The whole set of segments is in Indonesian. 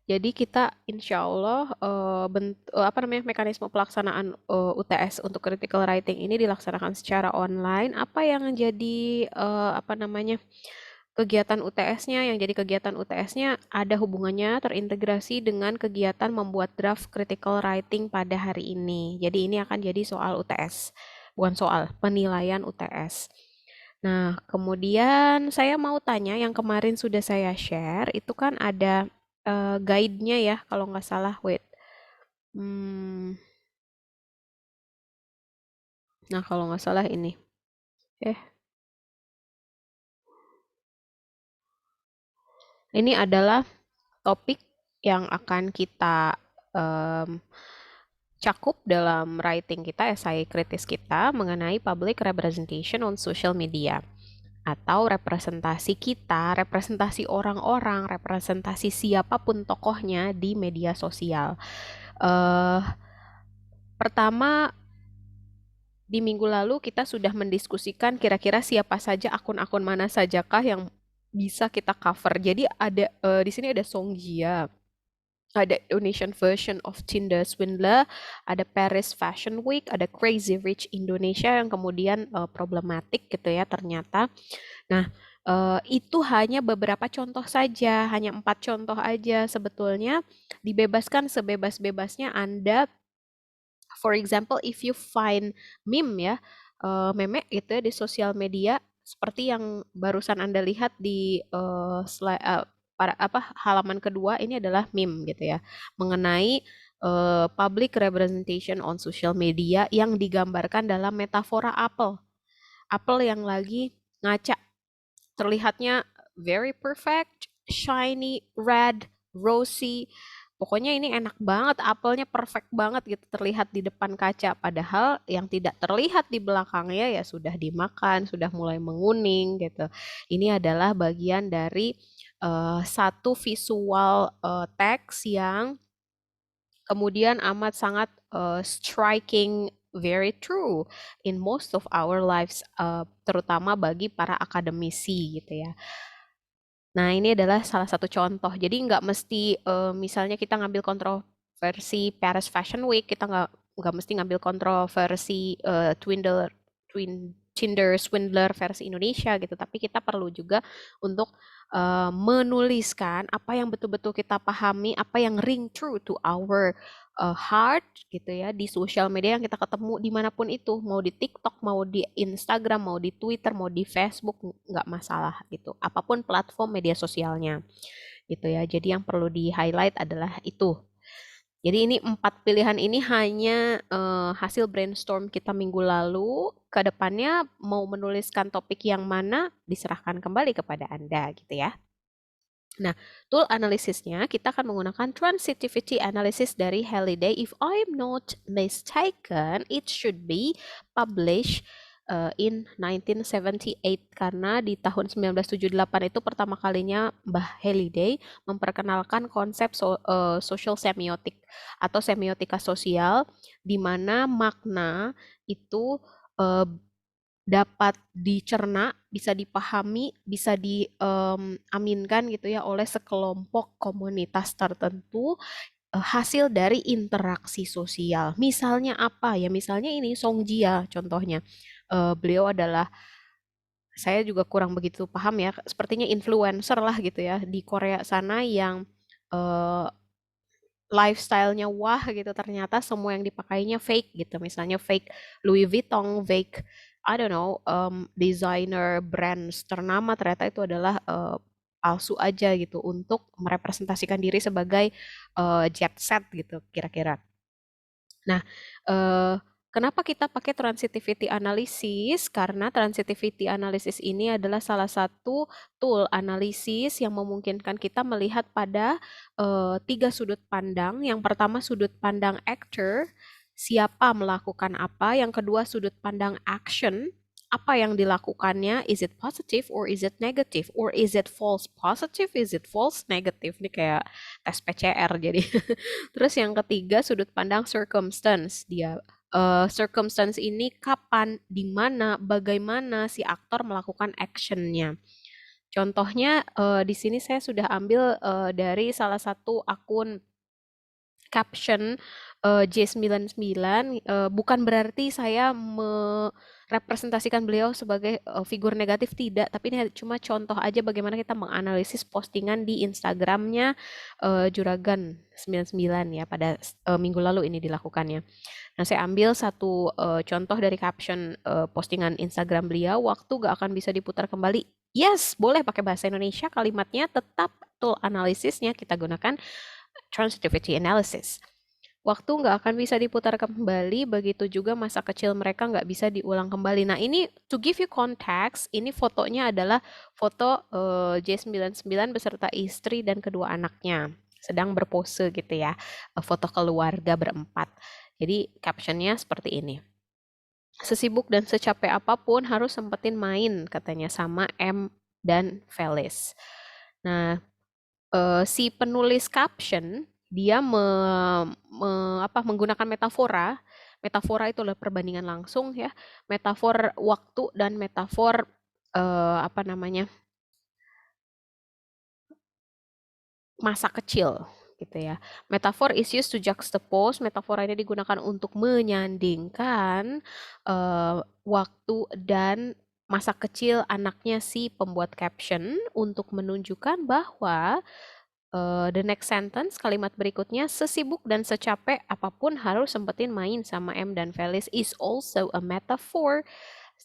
Jadi kita insya Allah apa namanya mekanisme pelaksanaan UTS untuk critical writing ini dilaksanakan secara online. Apa yang jadi apa namanya kegiatan UTS-nya? Yang jadi kegiatan UTS-nya ada hubungannya terintegrasi dengan kegiatan membuat draft critical writing pada hari ini. Jadi ini akan jadi soal UTS, bukan soal penilaian UTS. Nah, kemudian saya mau tanya yang kemarin sudah saya share itu kan ada guide-nya ya kalau nggak salah. Wait. Hmm, nah kalau nggak salah ini. Eh, ini adalah topik yang akan kita em, cakup dalam writing kita, esai kritis kita mengenai public representation on social media atau representasi kita, representasi orang-orang, representasi siapapun tokohnya di media sosial. eh Pertama, di minggu lalu kita sudah mendiskusikan kira-kira siapa saja akun-akun mana sajakah yang bisa kita cover. Jadi ada di sini ada Songjia, ada Indonesian version of Tinder Swindler, ada Paris Fashion Week, ada Crazy Rich Indonesia yang kemudian problematik gitu ya ternyata. Nah, itu hanya beberapa contoh saja, hanya 4 contoh aja sebetulnya. Dibebaskan sebebas-bebasnya Anda. For example, if you find meme ya, meme gitu ya di sosial media, seperti yang barusan Anda lihat di halaman kedua ini adalah meme gitu ya, mengenai public representation on social media yang digambarkan dalam metafora apel. Apel yang lagi ngaca, terlihatnya very perfect, shiny, red, rosy. Pokoknya ini enak banget, apelnya perfect banget gitu terlihat di depan kaca. Padahal yang tidak terlihat di belakangnya ya sudah dimakan, sudah mulai menguning gitu. Ini adalah bagian dari satu visual teks yang kemudian amat sangat striking, very true in most of our lives, terutama bagi para akademisi gitu ya. Nah, ini adalah salah satu contoh. Jadi nggak mesti misalnya kita ngambil kontroversi Paris Fashion Week, kita nggak mesti ngambil kontroversi Tinder Swindler versi Indonesia gitu. Tapi kita perlu juga untuk menuliskan apa yang betul-betul kita pahami, apa yang ring true to our heart gitu ya di sosial media yang kita ketemu dimanapun itu, mau di TikTok, mau di Instagram, mau di Twitter, mau di Facebook, nggak masalah gitu. Apapun platform media sosialnya gitu ya. Jadi yang perlu di highlight adalah itu. Jadi ini 4 pilihan ini hanya hasil brainstorm kita minggu lalu. Kedepannya mau menuliskan topik yang mana diserahkan kembali kepada Anda gitu ya. Nah, tool analisisnya kita akan menggunakan transitivity analysis dari Halliday. If I'm not mistaken, it should be published in 1978 karena di tahun 1978 itu pertama kalinya Mbah Halliday memperkenalkan konsep social semiotik atau semiotika sosial di mana makna itu uh, dapat dicerna, bisa dipahami, bisa diaminkan gitu ya oleh sekelompok komunitas tertentu hasil dari interaksi sosial. Misalnya apa ya? Misalnya ini Song Jia contohnya. Beliau adalah saya juga kurang begitu paham ya, sepertinya influencer lah gitu ya di Korea sana yang eh, lifestyle-nya wah gitu, ternyata semua yang dipakainya fake gitu, misalnya fake Louis Vuitton, fake I don't know designer brands ternama, ternyata itu adalah palsu aja gitu untuk merepresentasikan diri sebagai jet set gitu kira-kira. Nah, kenapa kita pakai transitivity analysis? Karena transitivity analysis ini adalah salah satu tool analisis yang memungkinkan kita melihat pada 3 sudut pandang. Yang pertama sudut pandang actor, siapa melakukan apa. Yang kedua sudut pandang action, apa yang dilakukannya, is it positive or is it negative, or is it false positive, is it false negative. Ini kayak tes PCR jadi. Terus yang ketiga sudut pandang circumstance. Dia circumstance ini kapan, di mana, bagaimana si aktor melakukan actionnya. Contohnya di sini saya sudah ambil dari salah satu akun caption J99, bukan berarti saya merepresentasikan beliau sebagai figur negatif, tidak, tapi ini cuma contoh aja bagaimana kita menganalisis postingan di Instagramnya Juragan 99 ya, pada minggu lalu ini dilakukannya. Nah, saya ambil satu contoh dari caption postingan Instagram beliau, waktu gak akan bisa diputar kembali. Yes, boleh pakai bahasa Indonesia, kalimatnya tetap tool analisisnya kita gunakan transitivity analysis. Waktu nggak akan bisa diputar kembali, begitu juga masa kecil mereka nggak bisa diulang kembali. Nah, ini to give you context, ini fotonya adalah foto J99 beserta istri dan kedua anaknya. Sedang berpose gitu ya, foto keluarga berempat. Jadi captionnya seperti ini. Sesibuk dan secapek apapun harus sempetin main, katanya sama M dan Felis. Nah, si penulis caption dia menggunakan metafora. Metafora itu adalah perbandingan langsung ya, metafor waktu dan metafor apa namanya, masa kecil gitu ya. Metafor is used to juxtapose. Metafora ini digunakan untuk menyandingkan waktu dan masa kecil anaknya si pembuat caption untuk menunjukkan bahwa the next sentence, kalimat berikutnya, sesibuk dan secapek apapun harus sempetin main sama M dan Felis is also a metaphor.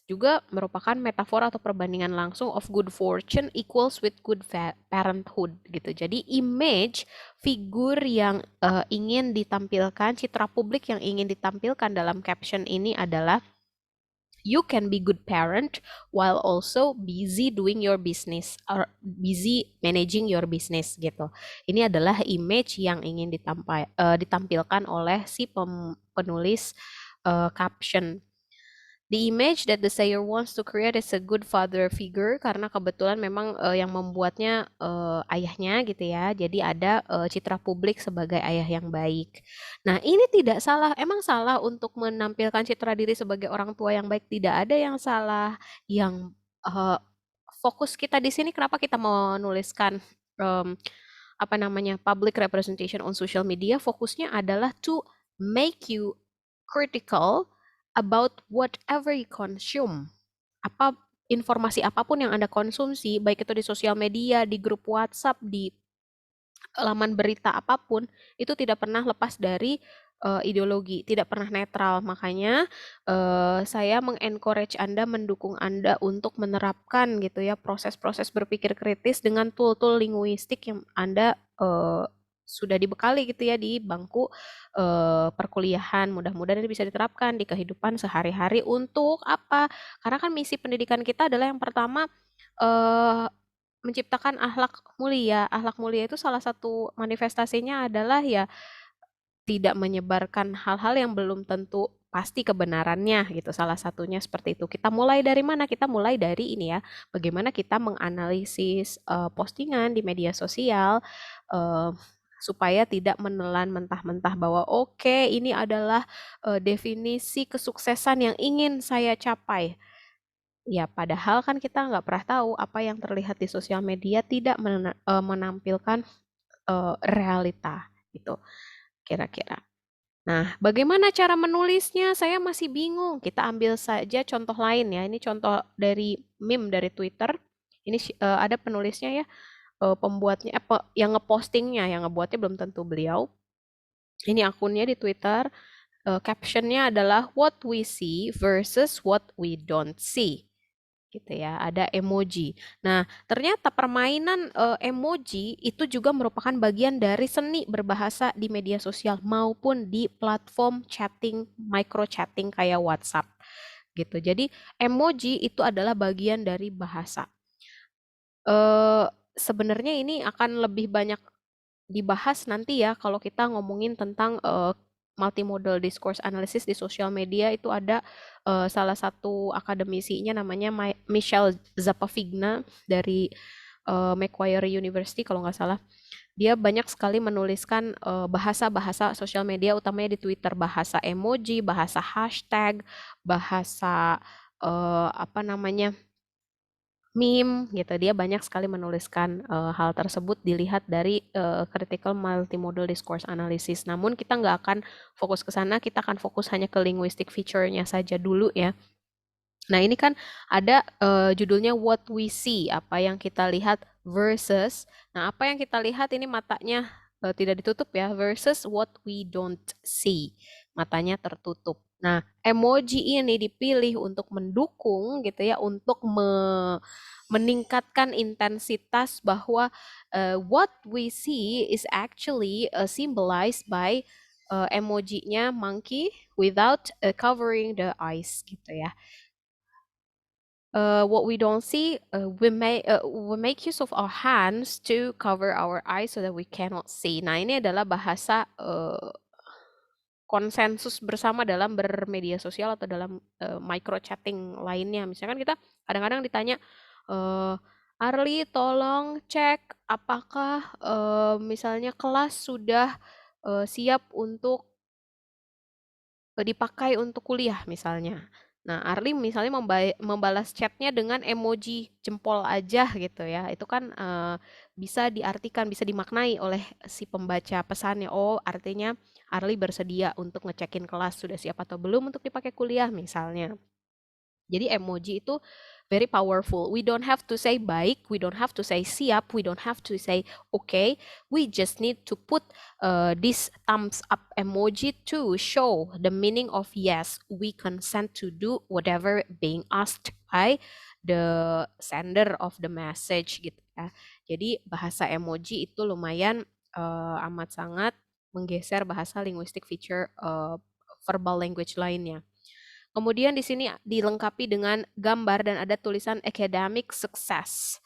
Juga merupakan metafor atau perbandingan langsung of good fortune equals with good parenthood gitu. Jadi image figur yang ingin ditampilkan, citra publik yang ingin ditampilkan dalam caption ini adalah you can be good parent while also busy doing your business or busy managing your business gitu. Ini adalah image yang ingin ditampilkan oleh si penulis caption. The image that the sayer wants to create is a good father figure, karena kebetulan memang yang membuatnya ayahnya gitu ya. Jadi ada citra publik sebagai ayah yang baik. Nah, ini tidak salah. Emang salah untuk menampilkan citra diri sebagai orang tua yang baik? Tidak ada yang salah. Yang fokus kita di sini, kenapa kita mau menuliskan apa namanya, public representation on social media? Fokusnya adalah to make you critical about whatever you consume. Apa informasi apapun yang Anda konsumsi, baik itu di sosial media, di grup WhatsApp, di laman berita apapun, itu tidak pernah lepas dari ideologi, tidak pernah netral. Makanya saya mengencourage Anda, mendukung Anda untuk menerapkan gitu ya proses-proses berpikir kritis dengan tool-tool linguistik yang Anda sudah dibekali gitu ya di bangku perkuliahan. Mudah-mudahan ini bisa diterapkan di kehidupan sehari-hari untuk apa? Karena kan misi pendidikan kita adalah yang pertama eh, menciptakan akhlak mulia. Akhlak mulia itu salah satu manifestasinya adalah ya tidak menyebarkan hal-hal yang belum tentu pasti kebenarannya gitu. Salah satunya seperti itu. Kita mulai dari mana? Kita mulai dari ini ya. Bagaimana kita menganalisis postingan di media sosial supaya tidak menelan mentah-mentah bahwa oke, ini adalah definisi kesuksesan yang ingin saya capai. Ya, padahal kan kita nggak pernah tahu apa yang terlihat di sosial media tidak menampilkan realita gitu, kira-kira. Nah, bagaimana cara menulisnya? Saya masih bingung. Kita ambil saja contoh lain ya. Ini contoh dari meme dari Twitter. Ini ada penulisnya ya, pembuatnya apa yang ngepostingnya, yang ngebuatnya belum tentu beliau. Ini akunnya di Twitter. Captionnya adalah what we see versus what we don't see gitu ya, ada emoji. Nah, ternyata permainan emoji itu juga merupakan bagian dari seni berbahasa di media sosial maupun di platform chatting, micro chatting kayak WhatsApp gitu. Jadi emoji itu adalah bagian dari bahasa. Sebenarnya ini akan lebih banyak dibahas nanti ya kalau kita ngomongin tentang multimodal discourse analysis di sosial media. Itu ada salah satu akademisinya namanya Michelle Zapavigna dari Macquarie University kalau nggak salah. Dia banyak sekali menuliskan bahasa-bahasa sosial media, utamanya di Twitter, bahasa emoji, bahasa hashtag, bahasa apa namanya, meme gitu. Dia banyak sekali menuliskan hal tersebut dilihat dari critical multimodal discourse analysis. Namun kita nggak akan fokus ke sana, kita akan fokus hanya ke linguistic feature-nya saja dulu ya. Nah, ini kan ada judulnya What We See, apa yang kita lihat versus, nah apa yang kita lihat ini matanya tidak ditutup ya, versus what we don't see, matanya tertutup. Nah, emoji ini dipilih untuk mendukung gitu ya, untuk meningkatkan intensitas bahwa what we see is actually symbolized by emojinya monkey without covering the eyes gitu ya. What we don't see, we make use of our hands to cover our eyes so that we cannot see. Nah, ini adalah bahasa konsensus bersama dalam bermedia sosial atau dalam micro chatting lainnya. Misalkan kita kadang-kadang ditanya, Arli, tolong cek apakah misalnya kelas sudah siap untuk dipakai untuk kuliah misalnya. Nah, Arli misalnya membalas chatnya dengan emoji jempol aja gitu ya. Itu kan bisa diartikan, bisa dimaknai oleh si pembaca pesannya. Oh, artinya Arli bersedia untuk ngecekin kelas sudah siap atau belum untuk dipakai kuliah misalnya. Jadi emoji itu very powerful. We don't have to say baik, we don't have to say siap, we don't have to say okay. We just need to put this thumbs up emoji to show the meaning of yes, we consent to do whatever being asked by the sender of the message gitu ya. Jadi bahasa emoji itu lumayan amat sangat menggeser bahasa linguistic feature verbal language lainnya. Kemudian di sini dilengkapi dengan gambar dan ada tulisan academic success.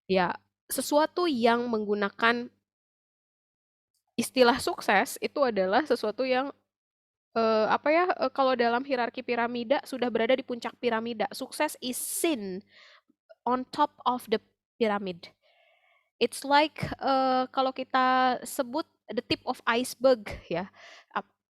Ya, sesuatu yang menggunakan istilah sukses itu adalah sesuatu yang kalau dalam hierarki piramida sudah berada di puncak piramida. Sukses is seen on top of the pyramid. It's like kalau kita sebut the tip of iceberg ya.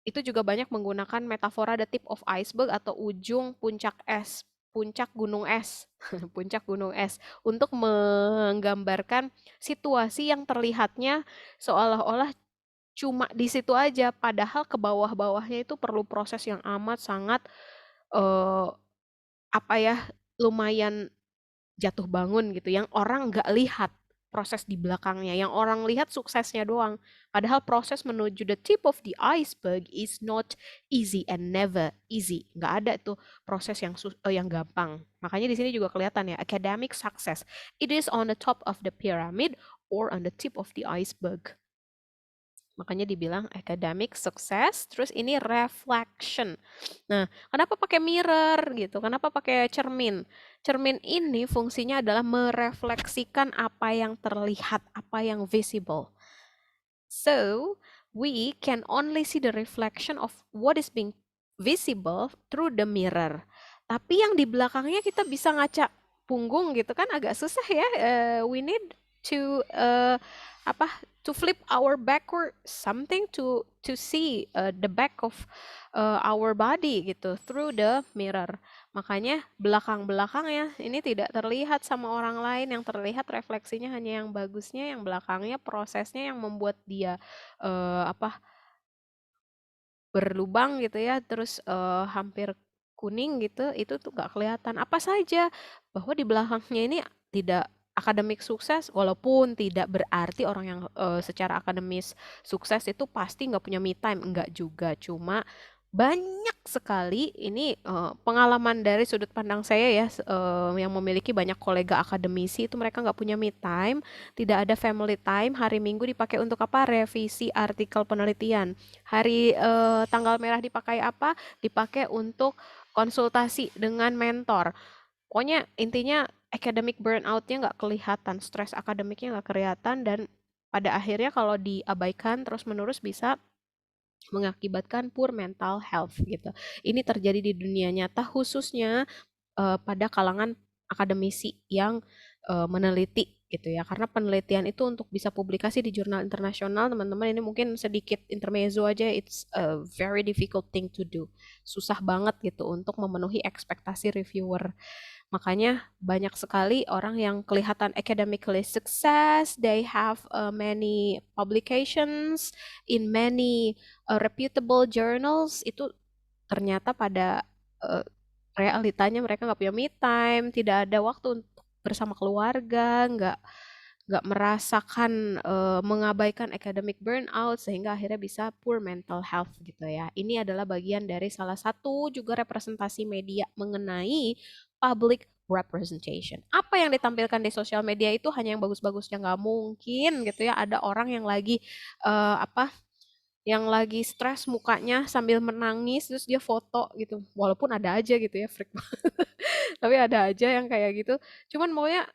Itu juga banyak menggunakan metafora the tip of iceberg atau ujung puncak es, puncak gunung es, puncak gunung es untuk menggambarkan situasi yang terlihatnya seolah-olah cuma di situ aja, padahal ke bawah-bawahnya itu perlu proses yang amat sangat eh, lumayan jatuh bangun gitu yang orang nggak lihat proses di belakangnya, yang orang lihat suksesnya doang. Padahal proses menuju the tip of the iceberg is not easy and never easy. Nggak ada tuh proses yang gampang. Makanya di sini juga kelihatan ya, academic success. It is on the top of the pyramid or on the tip of the iceberg. Makanya dibilang academic success, terus ini reflection. Nah, kenapa pakai mirror gitu? Kenapa pakai cermin? Cermin ini fungsinya adalah merefleksikan apa yang terlihat, apa yang visible. So, we can only see the reflection of what is being visible through the mirror. Tapi yang di belakangnya kita bisa ngaca punggung gitu kan agak susah ya. We need to apa to flip our backward something to see the back of our body gitu through the mirror. Makanya belakang-belakangnya ini tidak terlihat sama orang lain, yang terlihat refleksinya hanya yang bagusnya, yang belakangnya prosesnya yang membuat dia apa berlubang gitu ya, terus hampir kuning gitu, itu tuh nggak kelihatan. Apa saja bahwa di belakangnya ini tidak akademik sukses, walaupun tidak berarti orang yang secara akademis sukses itu pasti nggak punya me time, enggak juga. Cuma banyak sekali ini pengalaman dari sudut pandang saya ya, yang memiliki banyak kolega akademisi itu mereka nggak punya me time, tidak ada family time, hari Minggu dipakai untuk apa? Revisi artikel penelitian. Hari tanggal merah dipakai apa? Dipakai untuk konsultasi dengan mentor. Pokoknya intinya academic burnout-nya nggak kelihatan, stres akademiknya nggak kelihatan, dan pada akhirnya kalau diabaikan terus-menerus bisa mengakibatkan poor mental health gitu. Ini terjadi di dunia nyata khususnya pada kalangan akademisi yang meneliti gitu ya. Karena penelitian itu untuk bisa publikasi di jurnal internasional, teman-teman ini mungkin sedikit intermezzo aja, it's a very difficult thing to do. Susah banget gitu untuk memenuhi ekspektasi reviewer. Makanya banyak sekali orang yang kelihatan academically success, they have many publications in many reputable journals, itu ternyata pada uh, realitanya mereka nggak punya me time, tidak ada waktu untuk bersama keluarga, nggak merasakan mengabaikan academic burnout sehingga akhirnya bisa poor mental health gitu ya. Ini adalah bagian dari salah satu juga representasi media mengenai public representation. Apa yang ditampilkan di sosial media itu hanya yang bagus-bagusnya, nggak mungkin gitu ya. Ada orang yang lagi apa yang lagi stres mukanya sambil menangis terus dia foto gitu. Walaupun ada aja gitu ya freak tapi ada aja yang kayak gitu. Cuman maunya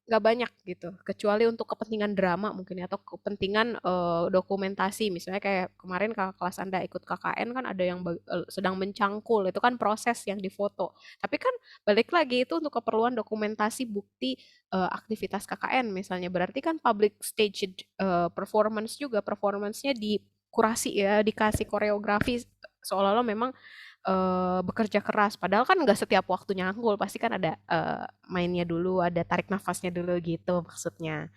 nggak banyak gitu. Kecuali untuk kepentingan drama mungkin ya, atau kepentingan dokumentasi. Misalnya kayak kemarin kakak kelas Anda ikut KKN kan ada yang sedang mencangkul. Itu kan proses yang difoto. Tapi kan balik lagi itu untuk keperluan dokumentasi bukti aktivitas KKN misalnya. Berarti kan public stage performance juga. Performance-nya dikurasi ya, dikasih koreografi seolah-olah memang bekerja keras. Padahal kan nggak setiap waktu nyangkul, pasti kan ada mainnya dulu, ada tarik nafasnya dulu gitu maksudnya.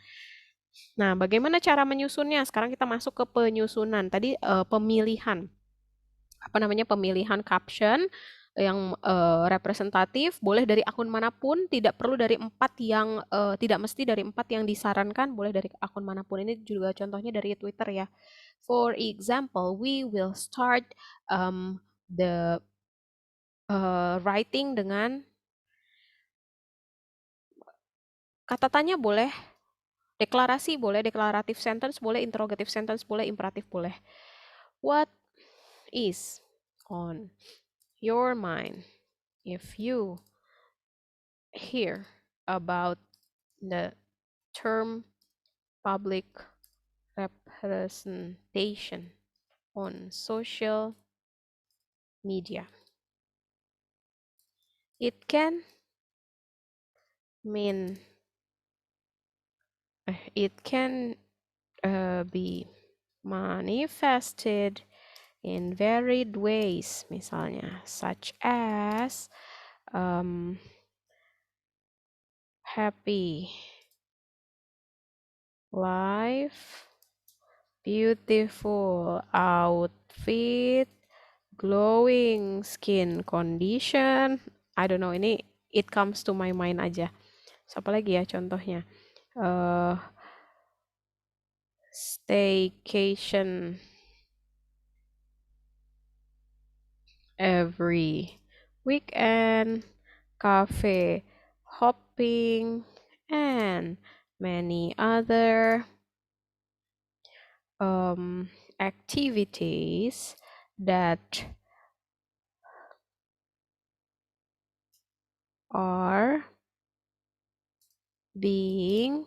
Nah, bagaimana cara menyusunnya? Sekarang kita masuk ke penyusunan. Tadi pemilihan, apa namanya, pemilihan caption yang representatif, boleh dari akun manapun, tidak perlu dari empat yang, tidak mesti dari empat yang disarankan, boleh dari akun manapun. Ini juga contohnya dari Twitter ya. For example, we will start the writing dengan kata tanya boleh, deklarasi boleh, declarative sentence boleh, interrogative sentence boleh, imperatif boleh. What is on your mind if you hear about the term public representation on social media? It can mean it can be manifested in varied ways, misalnya, such as happy life, beautiful outfit, glowing skin condition. I don't know, ini it comes to my mind aja. Siapa lagi ya contohnya? Staycation every weekend, cafe hopping, and many other activities that are being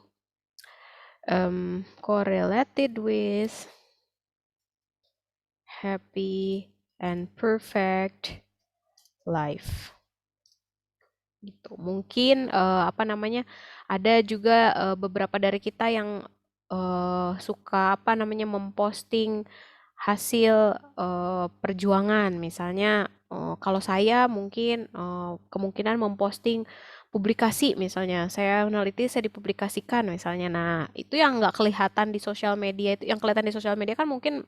correlated with happy and perfect life. Gitu. Mungkin apa namanya, ada juga beberapa dari kita yang suka apa namanya memposting hasil perjuangan. Misalnya kalau saya mungkin kemungkinan memposting publikasi misalnya. Saya meneliti, saya dipublikasikan misalnya. Nah, itu yang nggak kelihatan di sosial media, itu yang kelihatan di sosial media kan mungkin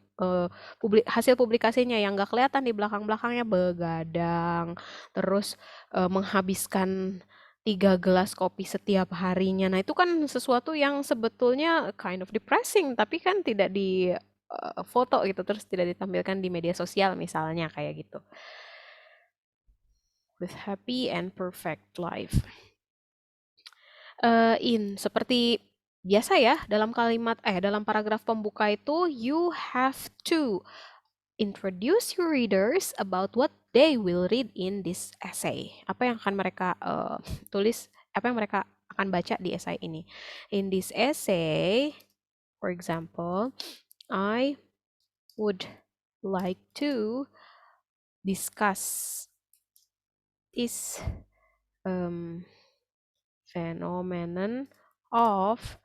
hasil publikasinya, yang nggak kelihatan di belakang-belakangnya begadang, terus menghabiskan 3 gelas kopi setiap harinya. Nah, itu kan sesuatu yang sebetulnya kind of depressing, tapi kan tidak di foto gitu, terus tidak ditampilkan di media sosial misalnya kayak gitu. With happy and perfect life. Seperti biasa ya, dalam paragraf pembuka itu you have to introduce your readers about what they will read in this essay. Apa yang akan mereka tulis, apa yang mereka akan baca di essay ini. In this essay, for example, I would like to discuss this phenomenon of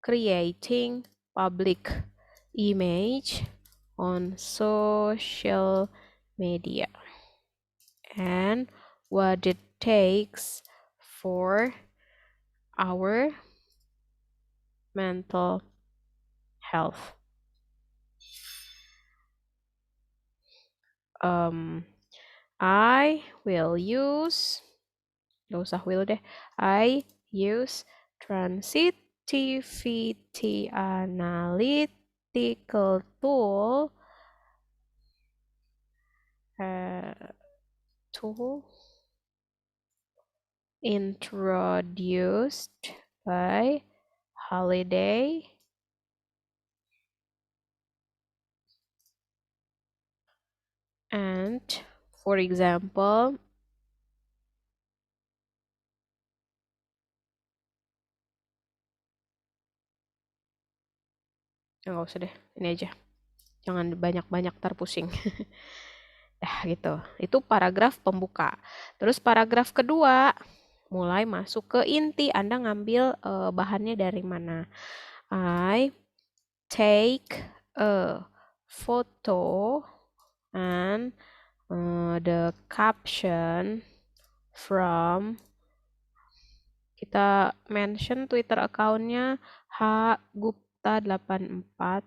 creating public image on social media and what it takes for our mental health. I will use, gak usah will deh, I use transitivity analytical tool introduced by Holiday and, for example, nggak usah deh, ini aja. Jangan banyak-banyak terpusing. Gitu. Itu paragraf pembuka. Terus paragraf kedua, mulai masuk ke inti. Anda ngambil bahannya dari mana? I take a photo and the caption from, kita mention Twitter account-nya hgupta84,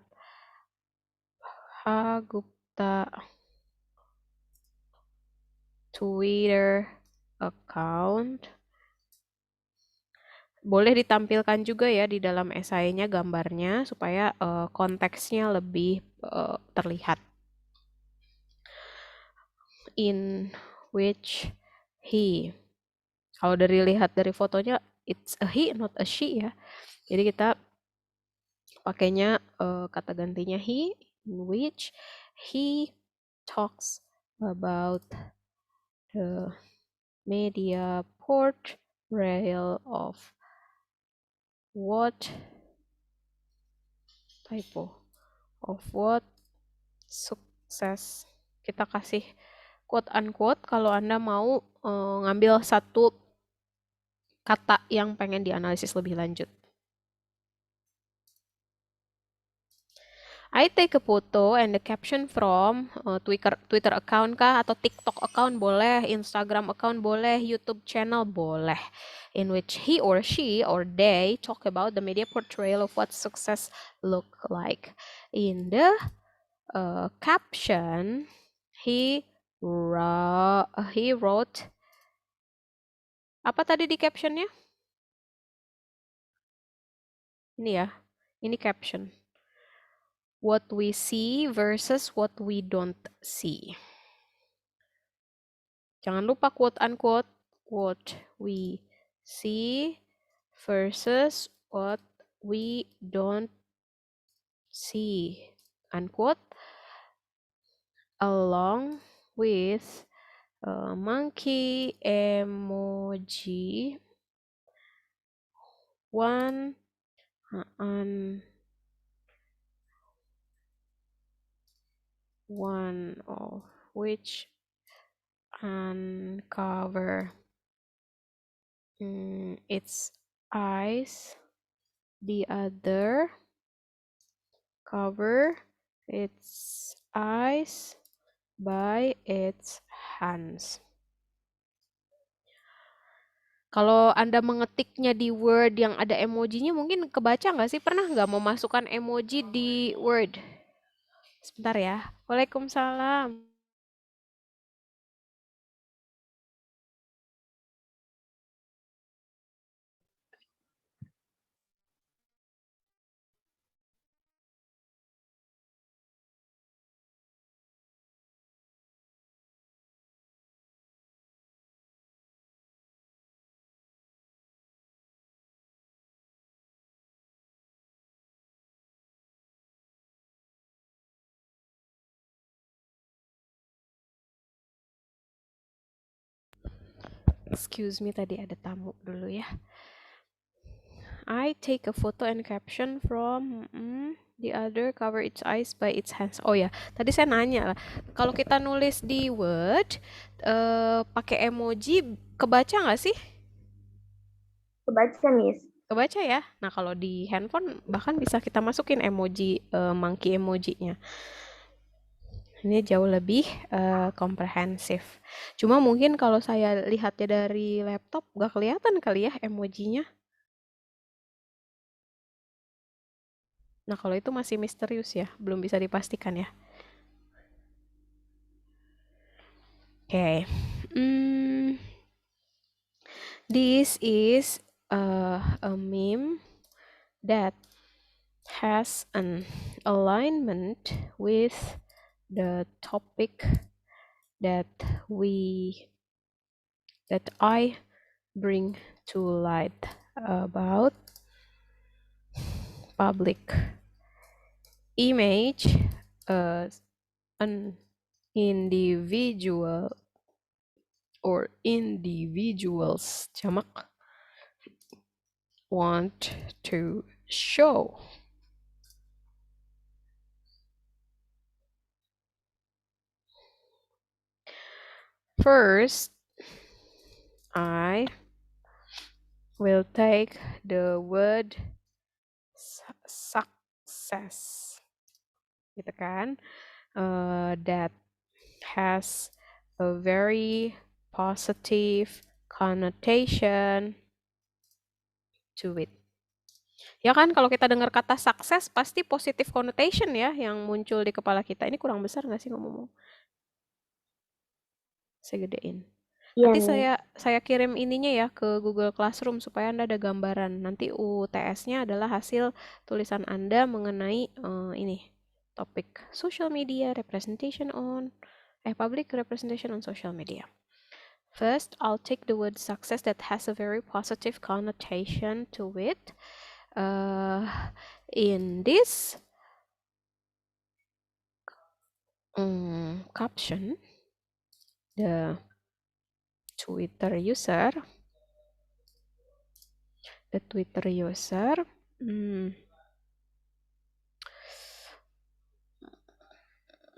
hgupta Twitter account. Boleh ditampilkan juga ya di dalam esainya gambarnya supaya konteksnya lebih terlihat. In which he, kalau lihat dari fotonya it's a he not a she ya. Jadi kita pakainya kata gantinya he, in which he talks about the media portrayal of what success. Kita kasih quote unquote kalau Anda mau ngambil satu kata yang pengen dianalisis lebih lanjut. I take a photo and the caption from Twitter account kah, atau TikTok account boleh, Instagram account boleh, YouTube channel boleh, in which he or she or they talk about the media portrayal of what success look like. In the caption, he wrote, apa tadi di captionnya? Ini ya, ini caption. What we see versus what we don't see. Jangan lupa quote unquote, what we see versus what we don't see, unquote, along with monkey emoji, one of which uncover its eyes, the other cover its eyes by its hands. Kalau Anda mengetiknya di Word yang ada emojinya, mungkin kebaca nggak sih? Pernah nggak mau masukkan emoji di Word? Sebentar ya. Waalaikumsalam. Excuse me, tadi ada tamu dulu ya. I take a photo and caption from the other cover its eyes by its hands. Oh ya, tadi saya nanya lah. Kalau kita nulis di Word, pakai emoji, kebaca nggak sih? Kebaca, Miss. Kebaca ya. Nah, kalau di handphone bahkan bisa kita masukin emoji, monkey emojinya. Ini jauh lebih komprehensif. Cuma mungkin kalau saya lihatnya dari laptop nggak kelihatan kali ya emojinya. Nah, kalau itu masih misterius ya, belum bisa dipastikan ya. Oke. Hmm, this is a meme that has an alignment with the topic that we that I bring to light about public image, an individual or individuals jamak want to show. First, I will take the word success, gitu kan? That has a very positive connotation to it. Ya kan kalau kita dengar kata sukses pasti positive connotation ya yang muncul di kepala kita. Ini kurang besar nggak sih ngomong? Saya gedein. Iya Nanti nih. saya kirim ininya ya ke Google Classroom supaya Anda ada gambaran. Nanti UTS-nya adalah hasil tulisan Anda mengenai ini topik social media representation on public representation on social media. First, I'll take the word success that has a very positive connotation to it. In this caption, the Twitter user,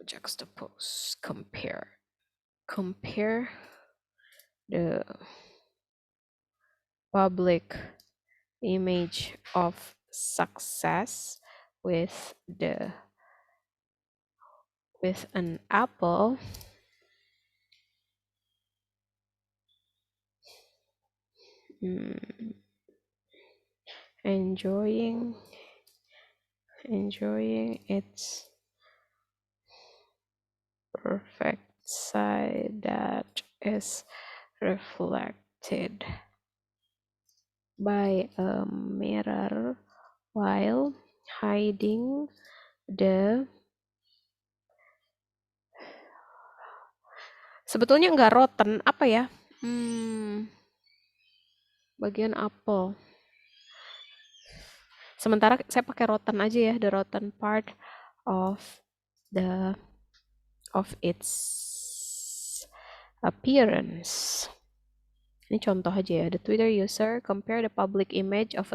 juxtapose, compare the public image of success with an apple enjoying its perfect side that is reflected by a mirror while hiding the sebetulnya nggak rotten apa ya bagian apel sementara saya pakai rotten aja ya, the rotten part of the of its appearance. Ini contoh aja ya, the Twitter user compare the public image of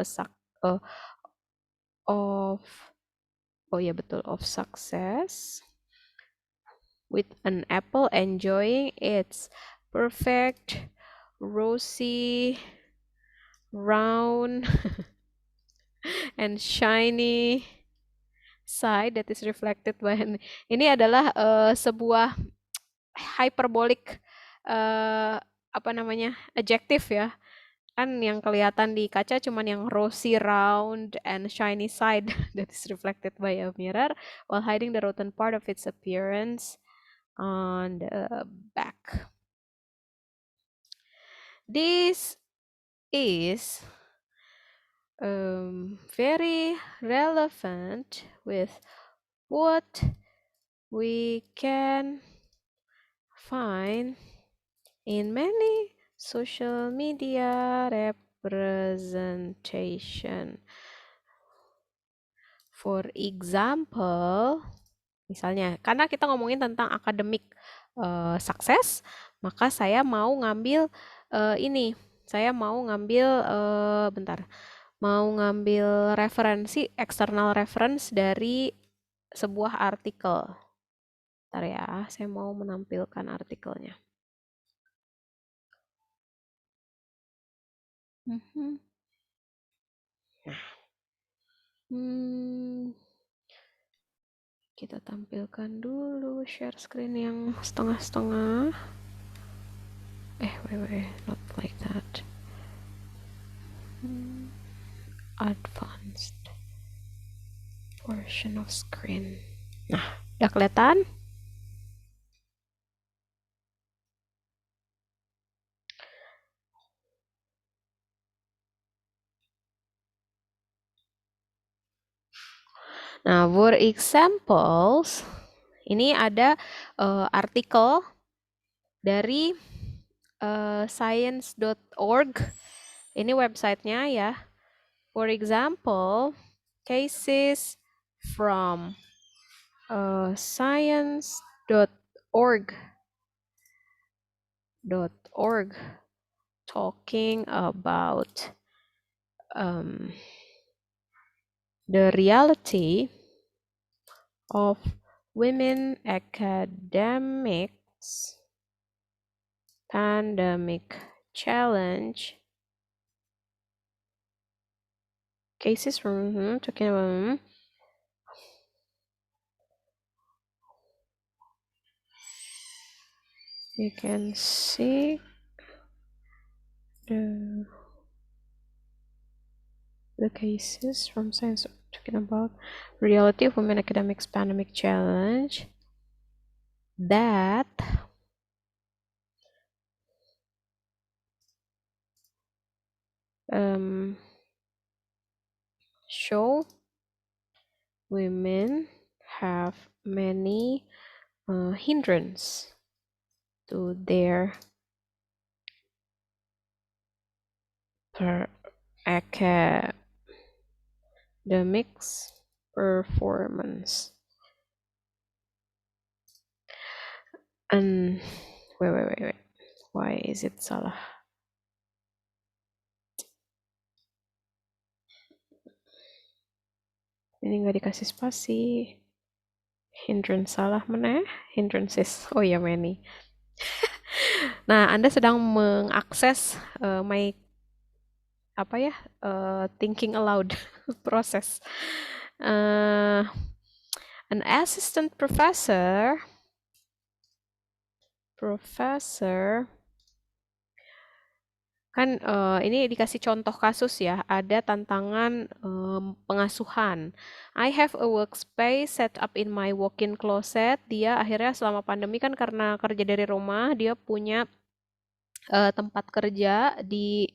of success with an apple enjoying its perfect rosy round and shiny side that is reflected by ini adalah sebuah hyperbolic apa namanya adjective ya kan yang kelihatan di kaca cuman yang rosy round and shiny side that is reflected by a mirror while hiding the rotten part of its appearance on the back. This is very relevant with what we can find in many social media representation. For example, misalnya, karena kita ngomongin tentang akademik sukses, maka saya mau ngambil ini. Saya mau ngambil mau ngambil referensi external reference dari sebuah artikel. Bentar ya, saya mau menampilkan artikelnya. Nah, Kita tampilkan dulu share screen yang setengah-setengah. Wait, not like that. Advanced portion of screen. Nah, udah kelihatan? Nah, for examples, ini ada artikel dari science.org. Ini websitenya ya. For example, cases from science.org talking about the reality of women academics pandemic challenge cases from talking about you can see the cases from science talking about reality of women academics pandemic challenge that show women have many hindrance to their academics performance. And wait. Why is it salah? Ini nggak dikasih spasi. Hindrance salah mana? Hindrances. Oh ya, many. Nah, Anda sedang mengakses my thinking aloud proses. An assistant professor kan ini dikasih contoh kasus ya, ada tantangan pengasuhan. I have a workspace set up in my walk-in closet. Dia akhirnya selama pandemi kan karena kerja dari rumah, dia punya tempat kerja di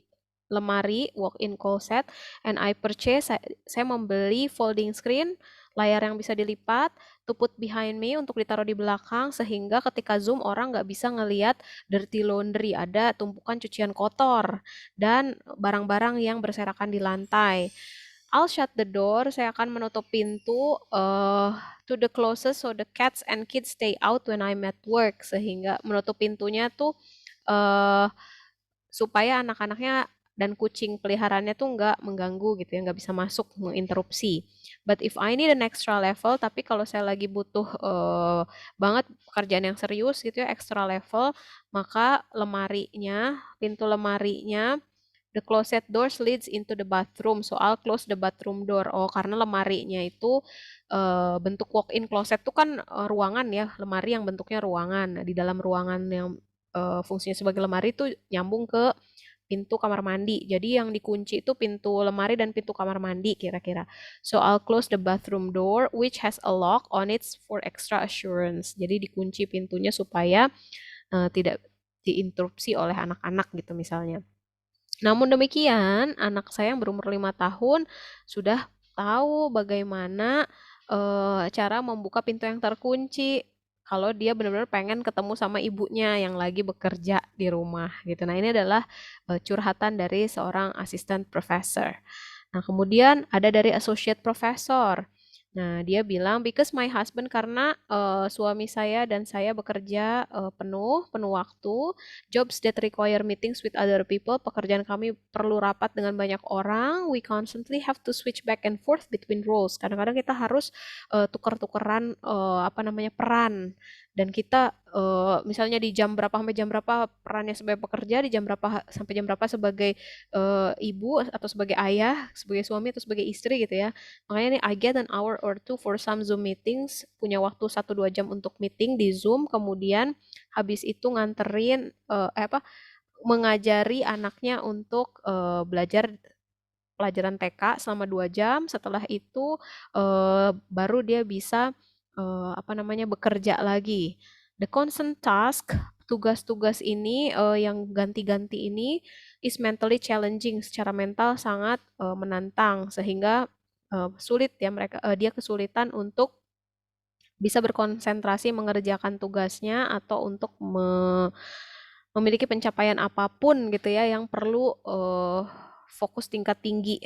lemari walk-in closet, and I purchase, saya membeli folding screen, layar yang bisa dilipat, to put behind me, untuk ditaruh di belakang, sehingga ketika zoom orang nggak bisa ngelihat dirty laundry, ada tumpukan cucian kotor, dan barang-barang yang berserakan di lantai. I'll shut the door, saya akan menutup pintu to the closest so the cats and kids stay out when I'm at work, sehingga menutup pintunya tuh supaya anak-anaknya dan kucing peliharaannya tuh nggak mengganggu gitu ya, nggak bisa masuk menginterupsi. But if I need an extra level, tapi kalau saya lagi butuh banget pekerjaan yang serius gitu ya, extra level, maka pintu lemarinya, the closet doors leads into the bathroom, so I'll close the bathroom door. Oh, karena lemarinya itu bentuk walk-in closet tuh kan ruangan ya, lemari yang bentuknya ruangan. Nah, di dalam ruangan yang fungsinya sebagai lemari itu nyambung ke pintu kamar mandi. Jadi yang dikunci itu pintu lemari dan pintu kamar mandi kira-kira. So I'll close the bathroom door which has a lock on it for extra assurance. Jadi dikunci pintunya supaya tidak diinterupsi oleh anak-anak gitu misalnya. Namun demikian, anak saya yang berumur 5 tahun sudah tahu bagaimana cara membuka pintu yang terkunci kalau dia benar-benar pengen ketemu sama ibunya yang lagi bekerja di rumah gitu. Nah, ini adalah curhatan dari seorang asisten profesor. Nah, kemudian ada dari associate professor. Nah, dia bilang, because my husband, karena suami saya dan saya bekerja penuh waktu, jobs that require meetings with other people, pekerjaan kami perlu rapat dengan banyak orang, we constantly have to switch back and forth between roles. Kadang-kadang kita harus tukar-tukeran peran dan kita misalnya di jam berapa sampai jam berapa perannya sebagai pekerja, di jam berapa sampai jam berapa sebagai ibu atau sebagai ayah, sebagai suami atau sebagai istri gitu ya. Makanya nih I get an hour or two for some Zoom meetings, punya waktu 1-2 jam untuk meeting di Zoom, kemudian habis itu nganterin mengajari anaknya untuk belajar pelajaran TK selama 2 jam. Setelah itu baru dia bisa bekerja lagi. The constant task, tugas-tugas ini yang ganti-ganti ini is mentally challenging, secara mental sangat menantang sehingga sulit ya dia kesulitan untuk bisa berkonsentrasi mengerjakan tugasnya atau untuk memiliki pencapaian apapun gitu ya yang perlu fokus tingkat tinggi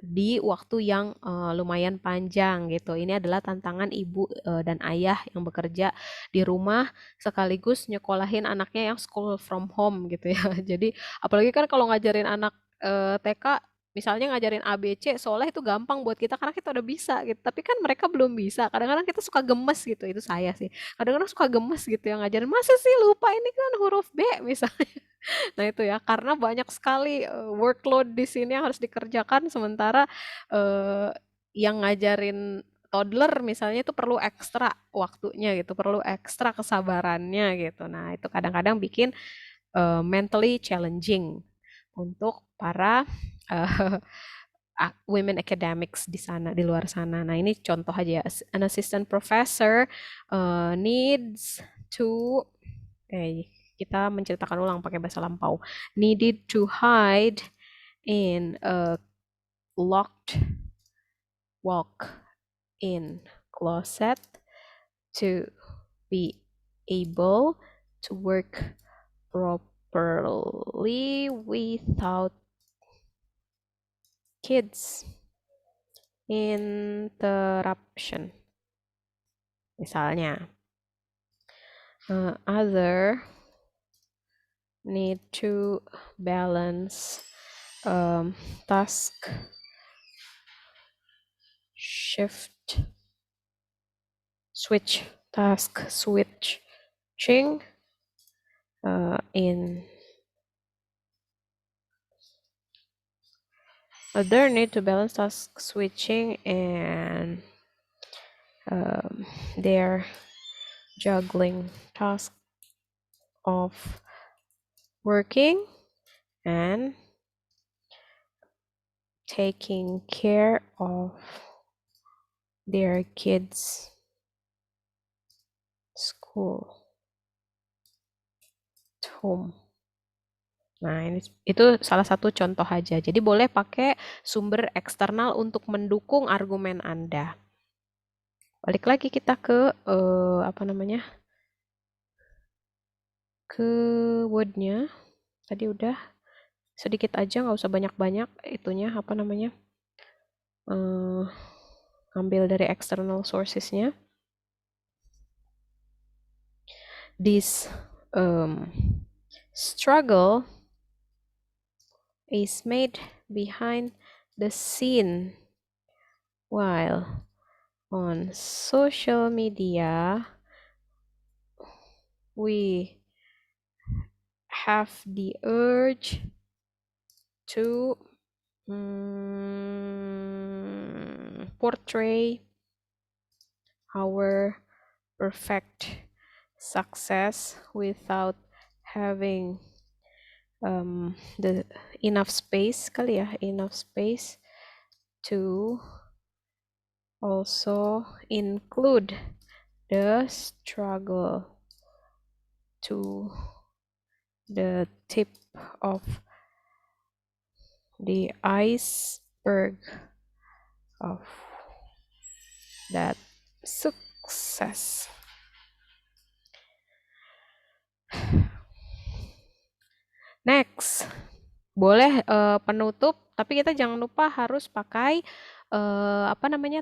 di waktu yang lumayan panjang gitu. Ini adalah tantangan ibu dan ayah yang bekerja di rumah sekaligus nyekolahin anaknya yang school from home gitu ya. Jadi apalagi kan kalau ngajarin anak TK, misalnya ngajarin A, B, C, seolah itu gampang buat kita karena kita udah bisa gitu. Tapi kan mereka belum bisa. Kadang-kadang kita suka gemes gitu. Itu saya sih. Kadang-kadang suka gemes gitu yang ngajarin. Masa sih lupa ini kan huruf B misalnya. Nah itu ya, karena banyak sekali workload di sini yang harus dikerjakan. Sementara eh, yang ngajarin toddler misalnya itu perlu ekstra waktunya gitu. Perlu ekstra kesabarannya gitu. Nah itu kadang-kadang bikin mentally challenging untuk para uh, women academics di sana, di luar sana. Nah, ini contoh aja ya. An assistant professor needs to kita menceritakan ulang pakai bahasa lampau. Needed to hide in a locked walk-in closet to be able to work properly without kids interruption. Misalnya, other need to balance task switching in other need to balance task switching and they're juggling tasks of working and taking care of their kids' school at home. Nah, itu salah satu contoh aja. Jadi boleh pakai sumber eksternal untuk mendukung argumen Anda. Balik lagi kita ke ke wordnya. Tadi udah sedikit aja, nggak usah banyak-banyak itunya ambil dari external sourcesnya. This struggle is made behind the scene while on social media we have the urge to portray our perfect success without having the enough space to also include the struggle to the tip of the iceberg of that success. Next, boleh penutup, tapi kita jangan lupa harus pakai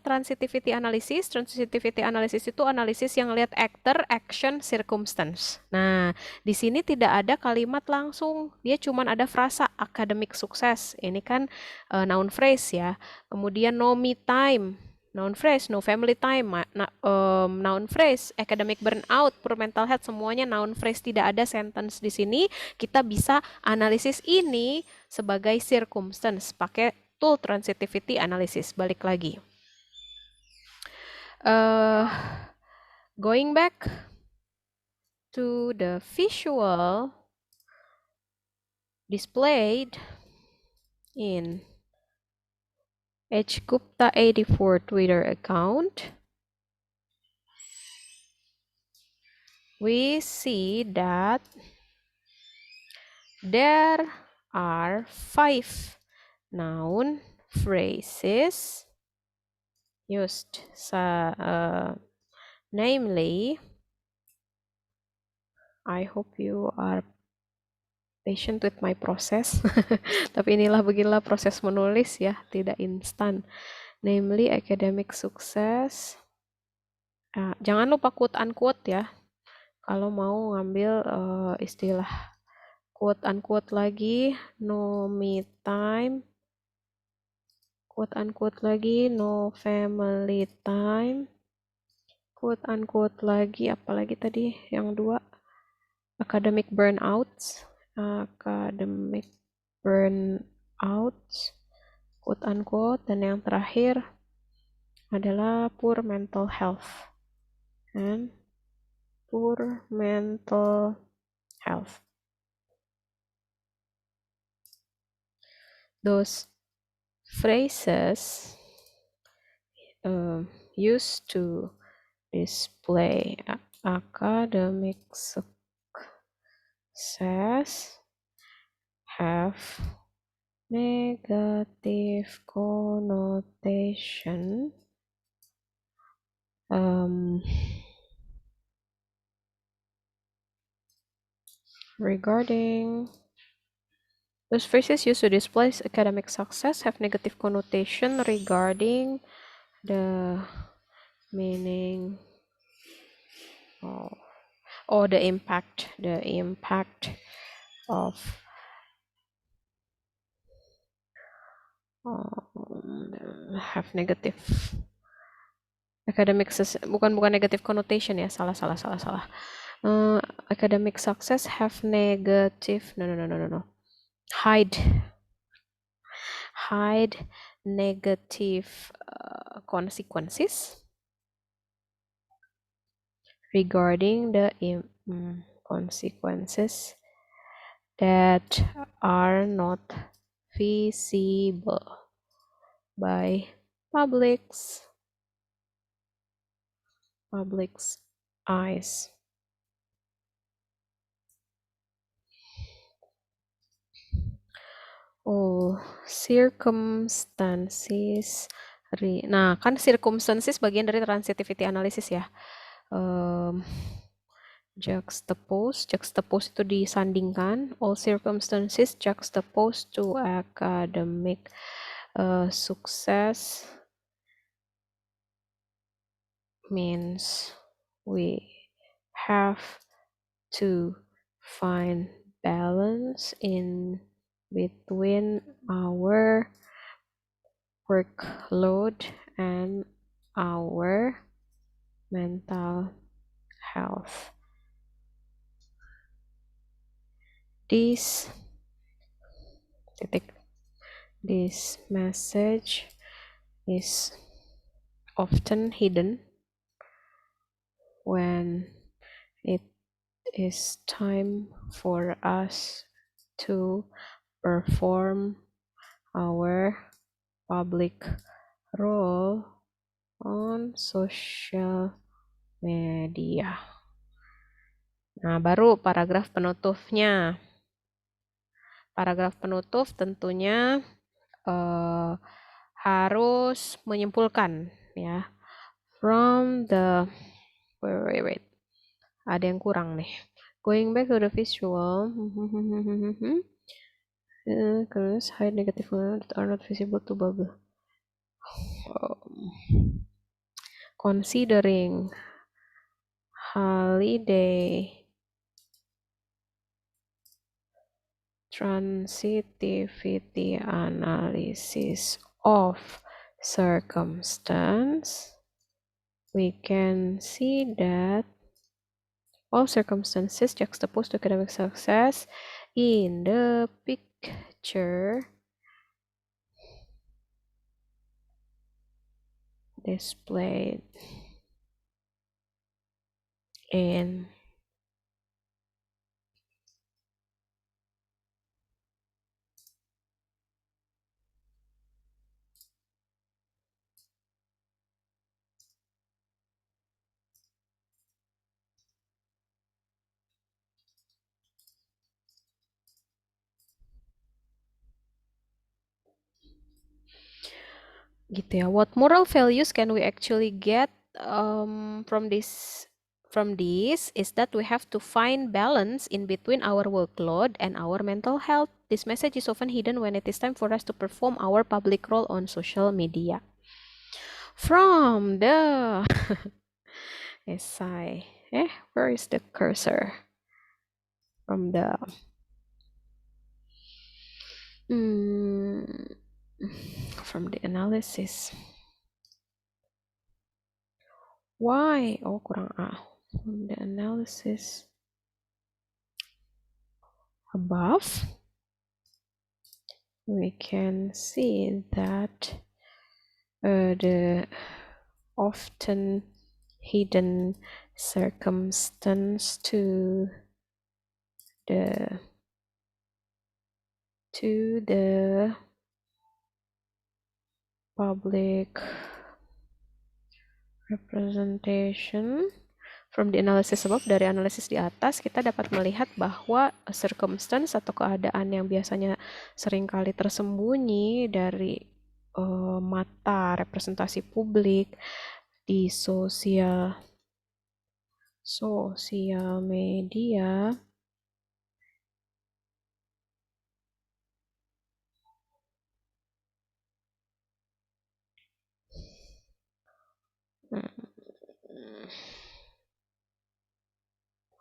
transitivity analysis. Transitivity analysis itu analisis yang lihat actor, action, circumstance. Nah, di sini tidak ada kalimat langsung, dia cuma ada frasa academic success. Ini kan noun phrase ya. Kemudian no me time. noun phrase, no family time, noun phrase, academic burnout, poor mental health, semuanya noun phrase, tidak ada sentence di sini. Kita bisa analisis ini sebagai circumstance pakai tool transitivity analysis. Balik lagi. Going back to the visual displayed in H Gupta 84 Twitter account, we see that there are 5 noun phrases used, namely, I hope you are patient with my process. Tapi beginilah proses menulis ya, tidak instan. Namely, academic success. Jangan lupa quote unquote ya. Kalau mau ngambil istilah quote unquote lagi, no me time. Quote unquote lagi, no family time. Quote unquote lagi, apalagi tadi yang 2, academic burnouts. Academic burnouts, quote unquote, dan yang terakhir adalah poor mental health and poor mental health. Those phrases used to display academic success have negative connotation regarding those phrases used to display academic success have negative connotation regarding the meaning or the impact of have negative academic bukan negative connotation ya, salah. Academic success have negative hide negative consequences regarding the consequences that are not visible by public's eyes. Circumstances. Nah, kan circumstances bagian dari transitivity analysis ya. Juxtapose itu disandingkan. All circumstances juxtaposed to academic success means we have to find balance in between our workload and our mental health. This message is often hidden when it is time for us to perform our public role on social media. Nah, baru paragraf penutupnya. Paragraf penutup tentunya harus menyimpulkan ya. From the wait. Ada yang kurang nih. Going back to the visual. Hide negative that are not visible to bubble. Considering holiday transitivity analysis of circumstance, we can see that all circumstances juxtaposed to academic success in the picture displayed in gitu ya. What moral values can we actually get from this is that we have to find balance in between our workload and our mental health. This message is often hidden when it is time for us to perform our public role on social media. From the essay, where is the cursor? From the from the analysis. Why? Oh, kurang A. From the analysis above, we can see that the often hidden circumstance to the public representation. From the analysis above, dari analisis di atas, kita dapat melihat bahwa circumstance atau keadaan yang biasanya seringkali tersembunyi dari mata representasi publik di sosial media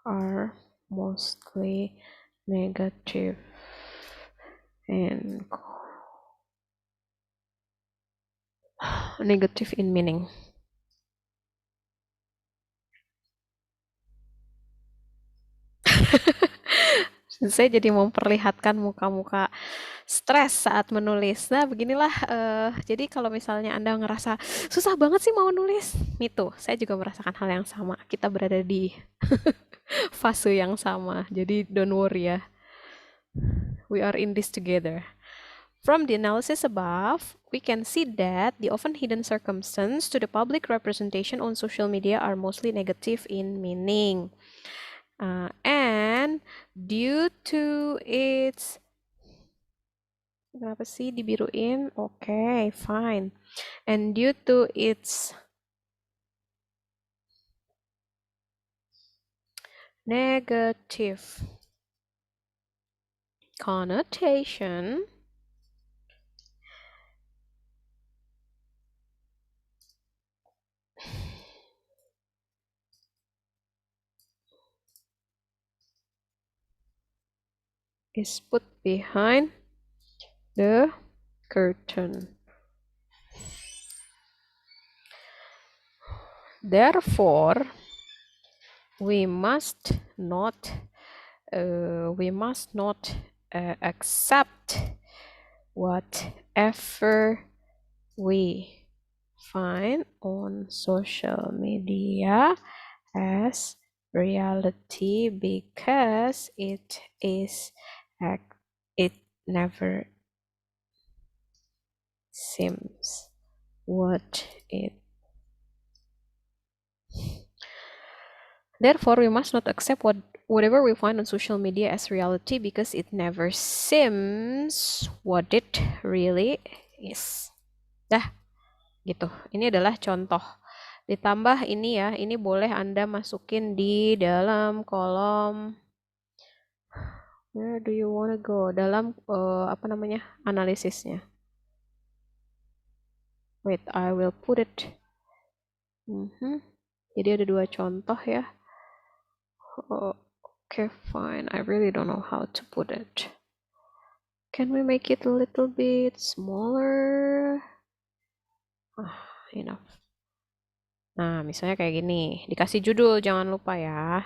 are mostly negative and negative in meaning. Saya jadi memperlihatkan muka-muka stres saat menulis. Nah, beginilah. Jadi kalau misalnya Anda ngerasa susah banget sih mau nulis, itu saya juga merasakan hal yang sama. Kita berada di fase yang sama. Jadi don't worry ya. We are in this together. From the analysis above, we can see that the often hidden circumstances to the public representation on social media are mostly negative in meaning. And due to its kenapa sih dibiruin? Okay, fine. And due to its negative connotation, is put behind the curtain. Therefore, we must not accept whatever we find on social media as reality because it never seems what it. Therefore, we must not accept whatever we find on social media as reality because it never seems what it really is. Dah, gitu. Ini adalah contoh. Ditambah ini ya, ini boleh Anda masukin di dalam kolom. Where do you wanna go? Dalam analisisnya. Wait, I will put it. Jadi ada dua contoh ya. Okay, fine. I really don't know how to put it. Can we make it a little bit smaller? Enough. Nah, misalnya kayak gini. Dikasih judul, jangan lupa ya.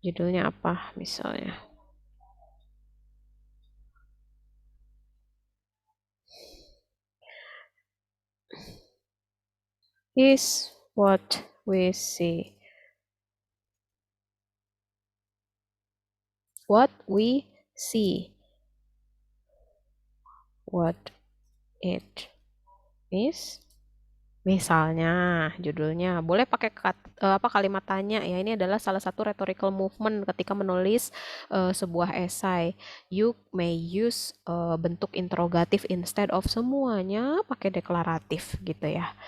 Judulnya apa misalnya? Is what we see. What we see. What it is. Misalnya, judulnya boleh pakai kalimat tanya ya. Ini adalah salah satu rhetorical movement ketika menulis sebuah esai. You may use bentuk interrogatif instead of semuanya pakai deklaratif gitu ya.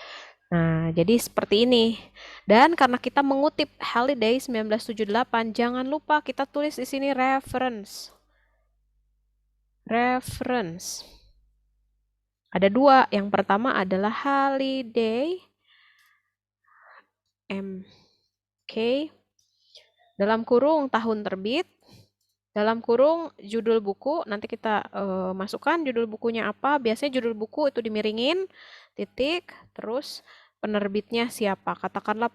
Nah, jadi seperti ini. Dan karena kita mengutip Halliday 1978, jangan lupa kita tulis di sini reference. Reference. Ada dua. Yang pertama adalah Halliday MK dalam kurung tahun terbit, dalam kurung judul buku. Nanti kita masukkan judul bukunya apa. Biasanya judul buku itu dimiringin, titik, terus penerbitnya siapa. Katakanlah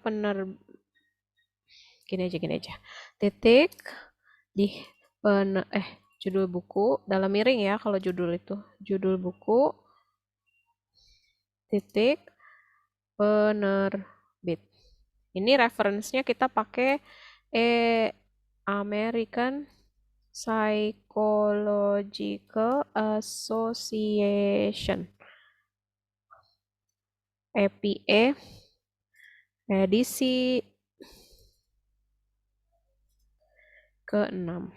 gini aja. Titik di judul buku dalam miring ya kalau judul itu. Judul buku titik penerbit. Ini referensinya kita pakai American Psychological Association. EPA edisi ke-6.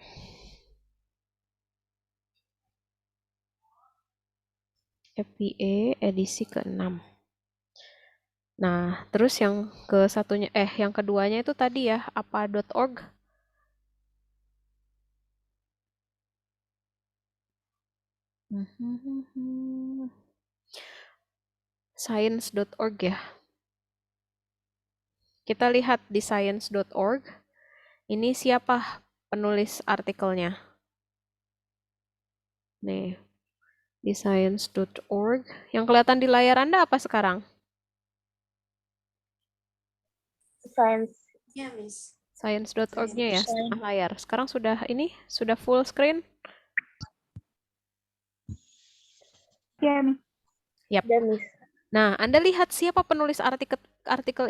EPA edisi ke-6. Nah, terus yang yang keduanya itu tadi ya, apa.org. Science.org ya. Kita lihat di science.org. Ini siapa penulis artikelnya? Nih, di science.org. Yang kelihatan di layar Anda apa sekarang? Science. Ya, Miss. Science.org-nya ya, setengah layar. Sekarang sudah full screen? Ya, Miss. Yap. Ya, Miss. Nah, Anda lihat siapa penulis artikel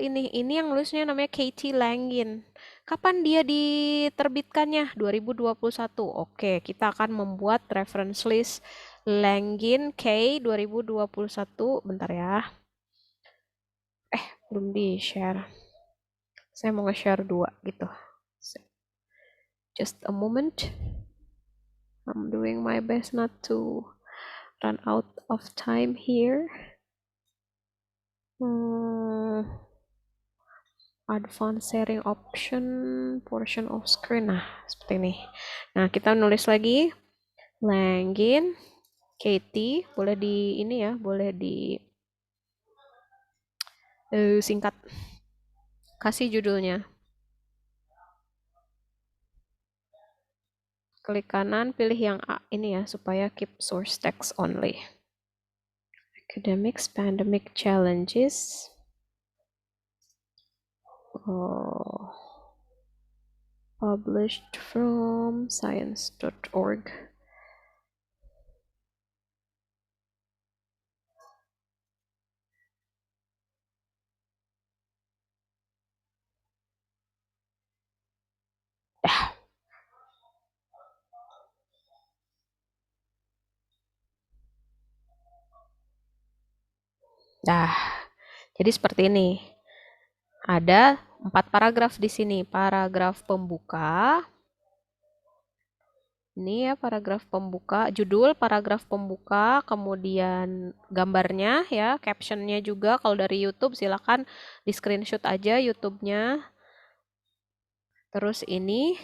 ini. Ini yang nulisnya namanya Katie Langin. Kapan dia diterbitkannya? 2021. Oke, kita akan membuat reference list Langin K 2021. Bentar ya. Belum di-share. Saya mau nge-share 2 gitu. Just a moment. I'm doing my best not to run out of time here. Advanced sharing option, portion of screen. Nah, seperti ini. Nah, kita nulis lagi. Langin, Katie, boleh di ini ya, boleh di singkat. Kasih judulnya. Klik kanan, pilih yang A ini ya, supaya keep source text only. Academics, pandemic challenges. Published from science.org. Jadi seperti ini. Ada 4 paragraf di sini. Paragraf pembuka. Ini ya paragraf pembuka, judul paragraf pembuka, kemudian gambarnya ya, captionnya juga. Kalau dari YouTube silakan di screenshot aja YouTube-nya. Terus ini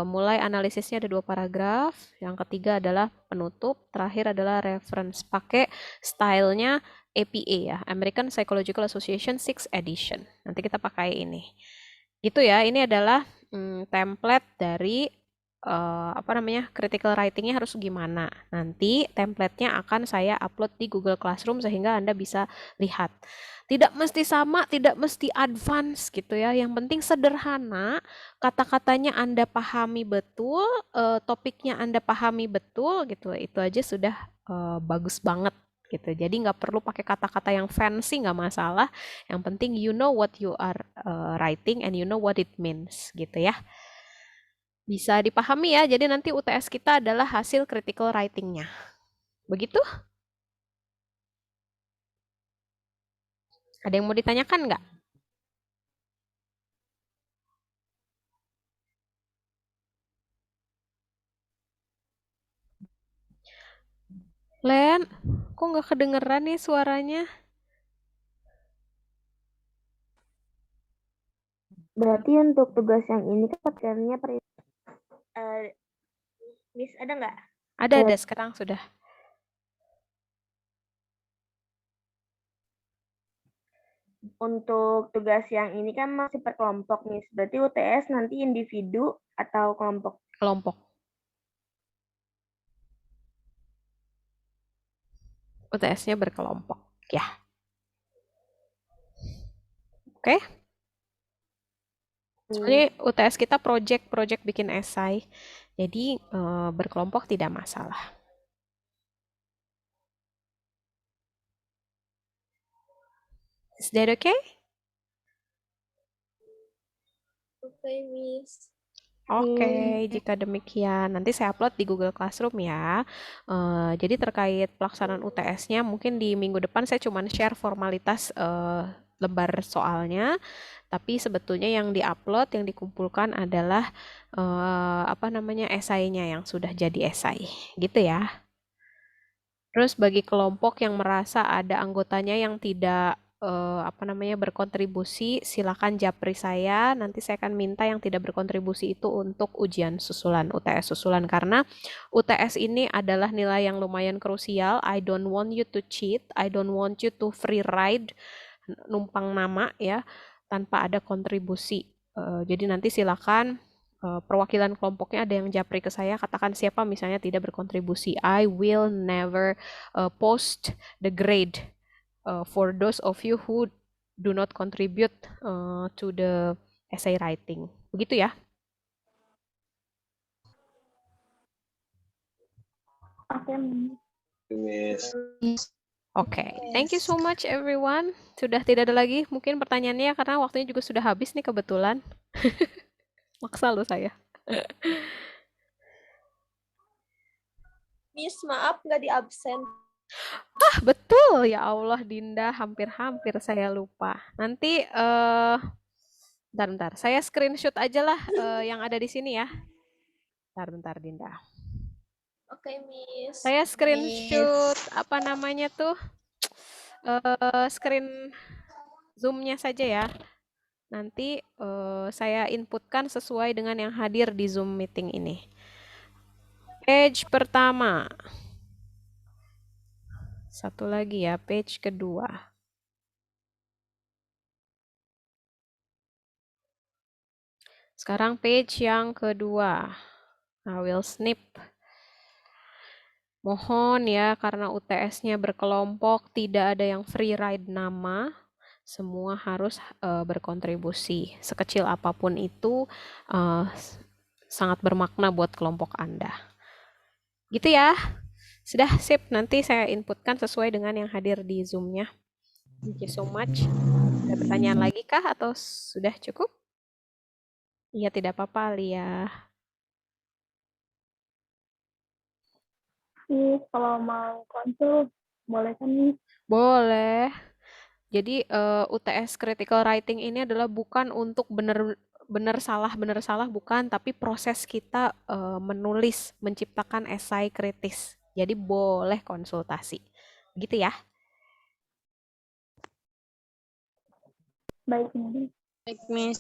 mulai analisisnya ada 2 paragraf. Yang ketiga adalah penutup, terakhir adalah reference. Pakai stylenya APA ya, American Psychological Association 6th edition. Nanti kita pakai ini. Gitu ya, ini adalah template dari critical writing-nya harus gimana. Nanti template-nya akan saya upload di Google Classroom sehingga Anda bisa lihat. Tidak mesti sama, tidak mesti advance gitu ya. Yang penting sederhana, kata-katanya Anda pahami betul, topiknya Anda pahami betul gitu. Itu aja sudah bagus banget gitu. Jadi nggak perlu pakai kata-kata yang fancy, nggak masalah. Yang penting you know what you are writing and you know what it means gitu ya. Bisa dipahami ya, jadi nanti UTS kita adalah hasil critical writing-nya. Begitu? Ada yang mau ditanyakan nggak? Len, kok nggak kedengeran nih suaranya? Berarti untuk tugas yang ini kan kayaknya Miss ada nggak? Ada, sekarang sudah. Untuk tugas yang ini kan masih per kelompok, Miss. Berarti UTS nanti individu atau kelompok? Kelompok. UTS-nya berkelompok. Ya. Oke? Soalnya UTS kita project bikin esai. Jadi berkelompok tidak masalah. Is that okay? Oke, Miss. Oke, jika demikian, nanti saya upload di Google Classroom ya. Jadi terkait pelaksanaan UTS-nya, mungkin di minggu depan saya cuma share formalitas lembar soalnya, tapi sebetulnya yang diupload, yang dikumpulkan adalah esainya yang sudah jadi esai, gitu ya. Terus bagi kelompok yang merasa ada anggotanya yang tidak berkontribusi, silakan japri saya. Nanti saya akan minta yang tidak berkontribusi itu untuk ujian susulan, UTS susulan. Karena UTS ini adalah nilai yang lumayan krusial. I don't want you to cheat. I don't want you to free ride, numpang nama ya, tanpa ada kontribusi. Jadi nanti silakan perwakilan kelompoknya ada yang japri ke saya, katakan siapa misalnya tidak berkontribusi. I will never post the grade for those of you who do not contribute to the essay writing. Begitu ya? Oke, Miss. Oke, thank you so much everyone. Sudah tidak ada lagi mungkin pertanyaannya karena waktunya juga sudah habis nih kebetulan. Maksa loh saya. Miss, maaf nggak di absen. Betul ya Allah Dinda, hampir-hampir saya lupa. Nanti bentar, saya screenshot aja lah yang ada di sini ya. Bentar Dinda. Oke, Miss. Saya screenshot screen Zoom-nya saja ya. Nanti saya inputkan sesuai dengan yang hadir di Zoom meeting ini. Page pertama. Satu lagi ya, page kedua. Sekarang page yang kedua. I will snip. Mohon ya, karena UTS-nya berkelompok, tidak ada yang free ride nama. Semua harus berkontribusi. Sekecil apapun itu sangat bermakna buat kelompok Anda. Gitu ya. Sudah sip, nanti saya inputkan sesuai dengan yang hadir di Zoom-nya. Thank you so much. Ada pertanyaan lagi kah atau sudah cukup? Iya, tidak apa-apa, Lia. Miss, kalau mau konsul, boleh kan, Miss? Boleh. Jadi UTS critical writing ini adalah bukan untuk benar salah bukan, tapi proses kita menulis, menciptakan esai kritis. Jadi boleh konsultasi. Gitu ya. Baik, Miss. Baik, Miss.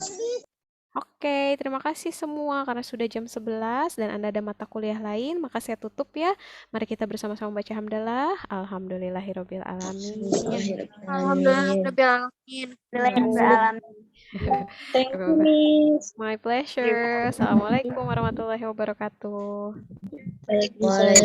Oke, terima kasih semua karena sudah jam 11 dan Anda ada mata kuliah lain, maka saya tutup ya. Mari kita bersama-sama baca hamdalah. Alhamdulillahirabbil alamin. Alhamdulillahirobbilalamin. Thank you, Miss. My pleasure. Assalamualaikum warahmatullahi wabarakatuh. Waalaikumsalam.